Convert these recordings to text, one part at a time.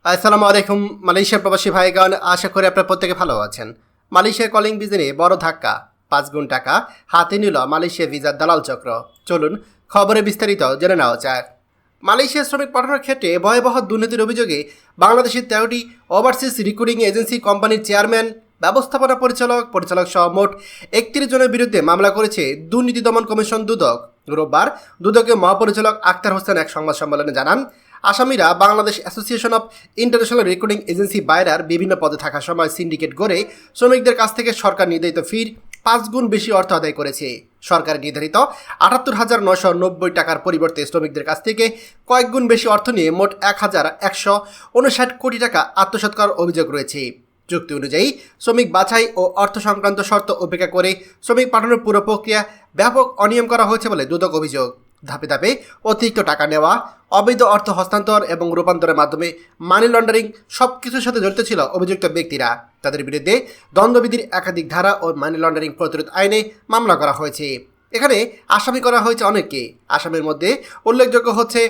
আসসালামু আলাইকুম মালয়েশিয়ার প্রবাসী ভাইগণ, আশা করি আপনারা প্রত্যেকে ভালো আছেন। মালয়েশিয়ার কলিং বিজনে বড় ধাক্কা, 5 গুণ টাকা হাতে নিল মালয়েশিয়া ভিসার দালাল চক্র। চলুন খবরে বিস্তারিত জেনে নেওয়া যাক। মালয়েশিয়া শ্রমিক পাঠানোর ক্ষেত্রে ভয়াবহ দুর্নীতির অভিযোগে বাংলাদেশের 13টি ওভারসিজ রিক্রুটিং এজেন্সি কোম্পানির চেয়ারম্যান, ব্যবস্থাপনা পরিচালক সহ মোট 31 জনের বিরুদ্ধে মামলা করেছে দুর্নীতি দমন কমিশন দুদক। রোববার দুদকের মহাপরিচালক আক্তার হোসেন এক সংবাদ সম্মেলনে জানান, আসামিরা Bangladesh association of international recruiting agency বাইরার বিভিন্ন পদে থাকার সময় সিন্ডিকেট গড়ে শ্রমিকদের কাছ থেকে সরকার নির্ধারিত ফির 5 গুণ বেশি অর্থ আদায় করেছে। সরকার নির্ধারিত 78,990 টাকার পরিবর্তে শ্রমিকদের কাছ থেকে কয়েক গুণ বেশি অর্থ নিয়ে মোট 1,159 কোটি টাকা আত্মসাৎ করার অভিযোগ রয়েছে। চুক্তি অনুযায়ী শ্রমিক বাছাই ও অর্থ সংক্রান্ত শর্ত উপেক্ষা করে শ্রমিক পাঠানোর পুরো প্রক্রিয়া ব্যাপক অনিয়ম করা হয়েছে বলে দুদক অভিযোগ। ধাপে ধাপে অতিরিক্ত টাকা নেওয়া, অবৈধ অর্থ হস্তান্তর এবং রূপান্তরের মাধ্যমে মানি লন্ডারিং সব কিছুর সাথে জড়িত ছিল অভিযুক্ত ব্যক্তিরা। তাদের বিরুদ্ধে দণ্ডবিধির একাধিক ধারা ও মানি লন্ডারিং প্রতিরোধ আইনে মামলা করা হয়েছে। এখানে আসামি করা হয়েছে অনেককে। আসামির মধ্যে উল্লেখযোগ্য হচ্ছে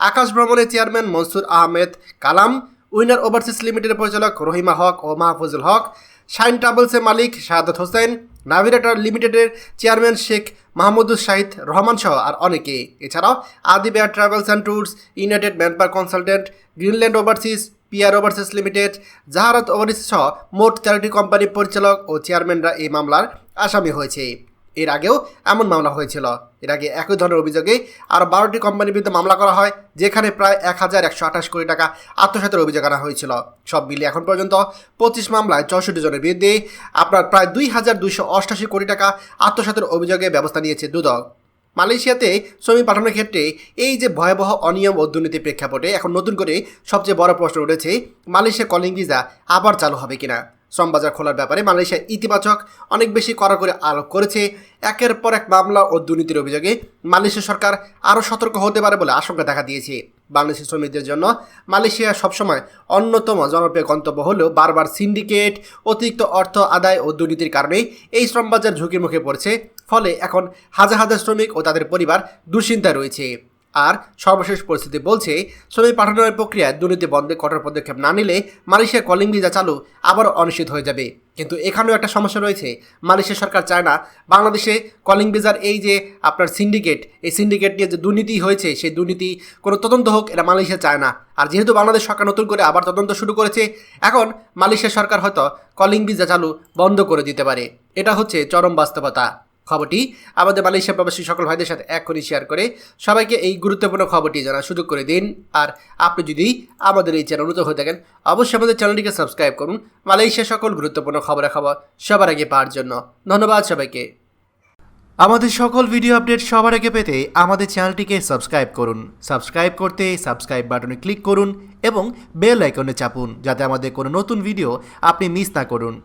আকাশ ভ্রমণের chairman Mansur Ahmed Kalam, winner overseas লিমিটেডের পরিচালক রহিমা হক ও মাহফুজুল হক, শাইন ট্রাভেলসের মালিক শাহাদাত হোসেন, নাভিগেটর লিমিটেডের চেয়ারম্যান শেখ মাহমুদুল শাহিদ রহমান সহ আর অনেকে। এছাড়াও আদি বেয়ার travels and tours, united manpower consultant, Greenland overseas, PR overseas limited, Jaharat overseas সহ মোট 13টি কোম্পানির পরিচালক ও চেয়ারম্যানরা এই মামলার আসামি হয়েছে। এর আগেও এমন মামলা হয়েছিল। এর আগে একই ধরনের অভিযোগে আরও 12টি কোম্পানির বিরুদ্ধে মামলা করা হয়, যেখানে প্রায় 1,128 কোটি টাকা আত্মসাতের অভিযোগ আনা হয়েছিল। সব মিলিয়ে এখন পর্যন্ত 25 মামলায় 64 জনের বিরুদ্ধে প্রায় 2,288 কোটি টাকা আত্মসাতের অভিযোগে ব্যবস্থা নিয়েছে দুদক। মালয়েশিয়াতে শ্রমিক পাঠানোর ক্ষেত্রে এই যে ভয়াবহ অনিয়ম ও দুর্নীতির প্রেক্ষাপটে এখন নতুন করে সবচেয়ে বড় প্রশ্ন উঠেছে, মালয়েশিয়া কলিং ভিসা আবার চালু হবে কিনা। শ্রম বাজার খোলার ব্যাপারে মালয়েশিয়া ইতিবাচক অনেক বেশি কড়া করে আরোপ করেছে। একের পর এক মামলা ও দুর্নীতির অভিযোগে মালয়েশিয়া সরকার আরও সতর্ক হতে পারে বলে আশঙ্কা দেখা দিয়েছে। বাংলাদেশি শ্রমিকদের জন্য মালয়েশিয়া সবসময় অন্যতম জনপ্রিয় গন্তব্য হলেও বারবার সিন্ডিকেট, অতিরিক্ত অর্থ আদায় ও দুর্নীতির কারণেই এই শ্রম বাজার ঝুঁকির মুখে পড়ছে। ফলে এখন হাজার হাজার শ্রমিক ও তাদের পরিবার দুশ্চিন্তায় রয়েছে। আর সর্বশেষ পরিস্থিতি বলছে, শ্রমিক পাঠানোর প্রক্রিয়ায় দুর্নীতি বন্ধে কঠোর পদক্ষেপ না নিলে মালয়েশিয়া কলিং ভিসা চালু আবারও অনিশ্চিত হয়ে যাবে। কিন্তু এখানেও একটা সমস্যা রয়েছে। মালয়েশিয়া সরকার চায় না বাংলাদেশে কলিং ভিসার এই যে আপনার সিন্ডিকেট, এই সিন্ডিকেট নিয়ে যে দুর্নীতি হয়েছে সেই দুর্নীতি কোনো তদন্ত হোক, এটা মালয়েশিয়া চায় না। আর যেহেতু বাংলাদেশ সরকার নতুন করে আবার তদন্ত শুরু করেছে, এখন মালয়েশিয়া সরকার হয়তো কলিং ভিসা চালু বন্ধ করে দিতে পারে। এটা হচ্ছে চরম বাস্তবতা। খবরটি আমাদের মালয়েশিয়া প্রবাসী সকল ভাইদের সাথে এখনই শেয়ার করে সবাইকে এই গুরুত্বপূর্ণ খবরটি জানার সুযোগ করে দিন। আর আপনি যদি আমাদের এই চ্যানেল নতুন হয়ে থাকেন, অবশ্যই আমাদের চ্যানেলটিকে সাবস্ক্রাইব করুন মালয়েশিয়া সকল গুরুত্বপূর্ণ খবরাখবর সবার আগে পাওয়ার জন্য। ধন্যবাদ সবাইকে। আমাদের সকল ভিডিও আপডেট সবার আগে পেতে আমাদের চ্যানেলটিকে সাবস্ক্রাইব করুন। সাবস্ক্রাইব করতে সাবস্ক্রাইব বাটনে ক্লিক করুন এবং বেল আইকনে চাপুন, যাতে আমাদের কোনো নতুন ভিডিও আপনি মিস না করুন।